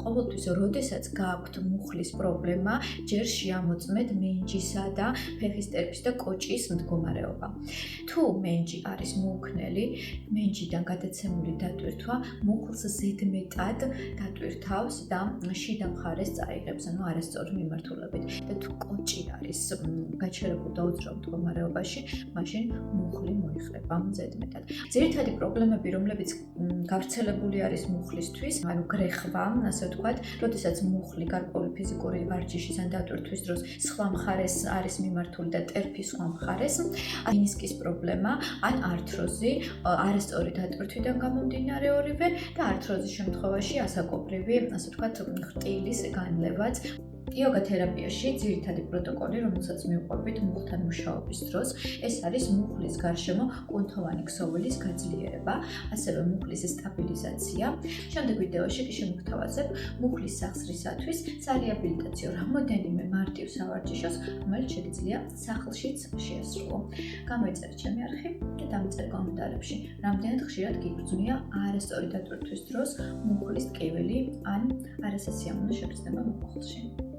ყოველთვის როდესაც გაქვთ მუხლის პრობლემა, ჯერ შეამოწმეთ მენჯისა და ფეხის ტერფის და კოჭის მდგომარეობა. თუ მენჯი არის მოუქნელი, მენჯიდან გადაცემული დატვირთვა მუხლს ზედმეტად დატვირთავს და შიდა მხარეს წაიღებს, ანუ არასწორი მიმართულებით. და თუ კოჭი არის გაჩერებულ და უძრავ მდგომარეობაში, მაშინ მუხლი მოიხრება ზედმეტად. ძირითადი პრობლემები, რომლებიც გავრცელებული არის მუხლისთვის, ანუ გრეხვა, ასე ვთქვათ, როდესაც მუხლი გარკვეული ფიზიკური ვარჯიშის ან დატვირთვის დროს სხვა მხარეს არის მიმართული და ტერფის სხვა მხარეს, მენისკის პრობლემა, ან ართროზი, არასწორი დატვირთვიდან გამომდინარე ორივე და ართროზის შემთხვევაში ასაკობრივი, ასე ვთქვათ, ხრტილის განლევაც. იოგა თერაპიაში ძირითადი პროტოკოლი, რომელსაც მივყვებით მუხლთან მუშაობის დროს, ეს არის მუხლის გარშემო კუნთოვანი ქსოვილის გაძლიერება, ასევე მუხლის სტაბილიზაცია. შემდეგ ვიდეოში კი შემოგთავაზებ მუხლის სახსრისათვის სარეაბილიტაციო რამოდენიმე მარტივ სავარჯიშოს, რომელიც შეგიძლია სახლშიც შეასრულო. გამოიწერეთ ჩემი არხი და დამიწერეთ კომენტარებში, რამდენად ხშირად გიგრძნია არასწორი დატვირთვის დროს მუხლის ტკივილი ან არასასიამოვნო შეგრძნება მუხლში.